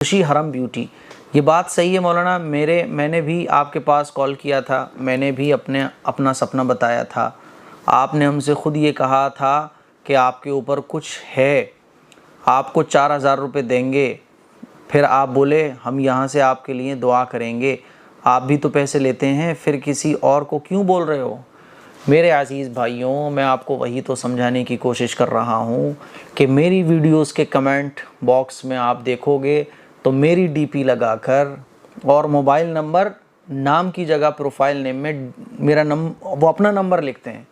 खुशी हरम ब्यूटी। ये बात सही है मौलाना, मैंने भी आपके पास कॉल किया था, मैंने भी अपना सपना बताया था। आपने हमसे ख़ुद ये कहा था कि आपके ऊपर कुछ है, आपको 4000 रुपये देंगे। फिर आप बोले हम यहाँ से आपके लिए दुआ करेंगे। आप भी तो पैसे लेते हैं, फिर किसी और को क्यों बोल रहे हो? मेरे अज़ीज़ भाइयों, मैं आपको वही तो समझाने की कोशिश कर रहा हूँ कि मेरी वीडियोस के कमेंट बॉक्स में आप देखोगे तो मेरी डीपी लगाकर और मोबाइल नंबर नाम की जगह प्रोफाइल नेम में मेरा वो अपना नंबर लिखते हैं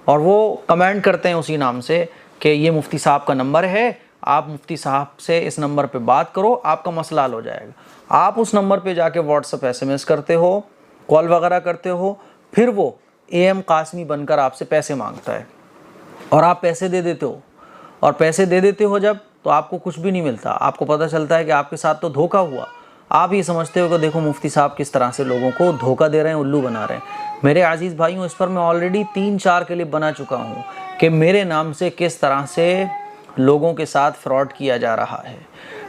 और वो कमेंट करते हैं उसी नाम से कि ये मुफ्ती साहब का नंबर है, आप मुफ्ती साहब से इस नंबर पे बात करो, आपका मसला हल हो जाएगा। आप उस नंबर पे जाके व्हाट्सएप SMS करते हो, कॉल वगैरह करते हो, फिर वो AM कासमी बनकर आपसे पैसे मांगता है और आप पैसे दे देते हो। और पैसे दे देते हो जब, तो आपको कुछ भी नहीं मिलता। आपको पता चलता है कि आपके साथ तो धोखा हुआ। आप ये समझते हो कि देखो मुफ्ती साहब किस तरह से लोगों को धोखा दे रहे हैं, उल्लू बना रहे हैं। मेरे अजीज़ भाइयों, इस पर मैं ऑलरेडी 3-4 क्लिप बना चुका हूँ कि मेरे नाम से किस तरह से लोगों के साथ फ्रॉड किया जा रहा है।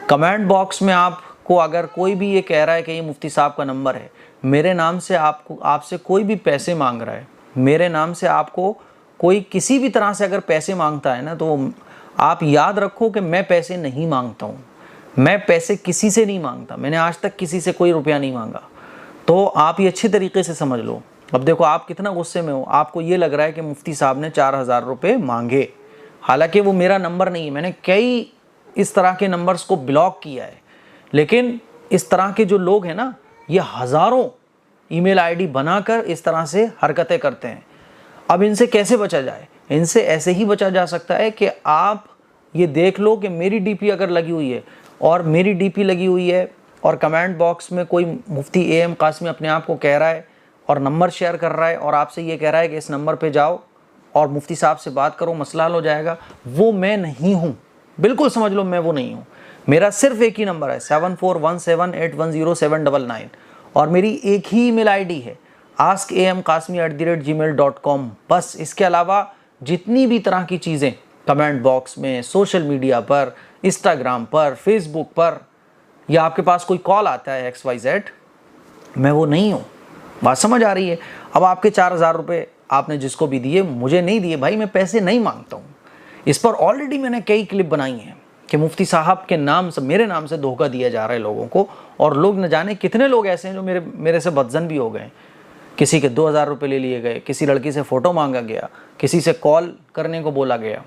कमेंट बॉक्स में आपको अगर कोई भी ये कह रहा है कि ये मुफ्ती साहब का नंबर है, मेरे नाम से आपसे कोई भी पैसे मांग रहा है, मेरे नाम से आपको कोई किसी भी तरह से अगर पैसे मांगता है ना, तो आप याद रखो कि मैं पैसे नहीं मांगता हूँ। मैं पैसे किसी से नहीं मांगता, मैंने आज तक किसी से कोई रुपया नहीं मांगा। तो आप ये अच्छी तरीके से समझ लो। अब देखो आप कितना गुस्से में हो, आपको ये लग रहा है कि मुफ्ती साहब ने 4000 रुपये मांगे, हालांकि वो मेरा नंबर नहीं है। मैंने कई इस तरह के नंबर्स को ब्लॉक किया है, लेकिन इस तरह के जो लोग हैं ना, ये हज़ारों ईमेल आईडी बनाकर इस तरह से हरकतें करते हैं। अब इनसे कैसे बचा जाए? इनसे ऐसे ही बचा जा सकता है कि आप ये देख लो कि मेरी डीपी अगर लगी हुई है और मेरी डीपी लगी हुई है और कमेंट बॉक्स में कोई मुफ्ती AM कासमी अपने आप को कह रहा है और नंबर शेयर कर रहा है और आपसे ये कह रहा है कि इस नंबर पे जाओ और मुफ्ती साहब से बात करो, मसला हल हो जाएगा, वो मैं नहीं हूँ। बिल्कुल समझ लो मैं वो नहीं हूँ। मेरा सिर्फ एक ही नंबर है 7417810799 और मेरी एक ही ईमेल आईडी है askam.kasmi@gmail.com। बस इसके अलावा जितनी भी तरह की चीज़ें कमेंट बॉक्स में, सोशल मीडिया पर, इंस्टाग्राम पर, फेसबुक पर, या आपके पास कोई कॉल आता है XYZ, मैं वो नहीं हूँ। बात समझ आ रही है? अब आपके 4000 रुपये आपने जिसको भी दिए, मुझे नहीं दिए भाई, मैं पैसे नहीं मांगता हूँ। इस पर ऑलरेडी मैंने कई क्लिप बनाई हैं कि मुफ्ती साहब के नाम से, मेरे नाम से धोखा दिया जा रहा है लोगों को, और लोग न जाने कितने लोग ऐसे हैं जो मेरे से बदजन भी हो गए। किसी के 2000 रुपये ले लिए गए, किसी लड़की से फ़ोटो मांगा गया, किसी से कॉल करने को बोला गया।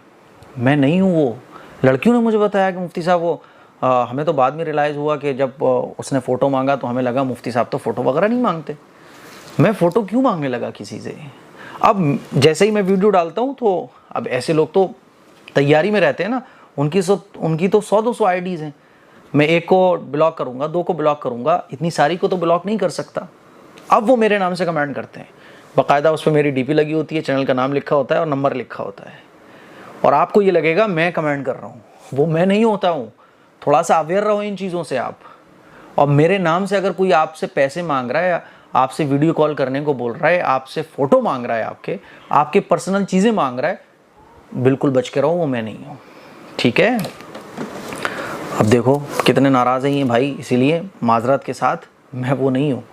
मैं नहीं हूँ वो। लड़कियों ने मुझे बताया कि मुफ्ती साहब वो हमें तो बाद में रियलाइज़ हुआ कि जब उसने फ़ोटो मांगा तो हमें लगा मुफ्ती साहब तो फ़ोटो वगैरह नहीं मांगते। मैं फ़ोटो क्यों मांगने लगा किसी से? अब जैसे ही मैं वीडियो डालता हूँ तो अब ऐसे लोग तो तैयारी में रहते हैं ना, उनकी तो 100-200 आईडीज़ हैं। मैं एक को ब्लॉक करूँगा, 2 को ब्लॉक करूँगा, इतनी सारी को तो ब्लॉक नहीं कर सकता। अब वो मेरे नाम से कमेंट करते हैं, बाकायदा उस पर मेरी डीपी लगी होती है, चैनल का नाम लिखा होता है और नंबर लिखा होता है, और आपको ये लगेगा मैं कमेंट कर रहा हूँ। वो मैं नहीं होता हूँ। थोड़ा सा अवेयर रहो इन चीज़ों से आप। और मेरे नाम से अगर कोई आपसे पैसे मांग रहा है, आपसे वीडियो कॉल करने को बोल रहा है, आपसे फ़ोटो मांग रहा है, आपके पर्सनल चीज़ें मांग रहा है, बिल्कुल बच के रहो, वो मैं नहीं हूँ। ठीक है? अब देखो कितने नाराज़ हैं ये भाई, इसीलिए माजरत के साथ, मैं वो नहीं हूँ।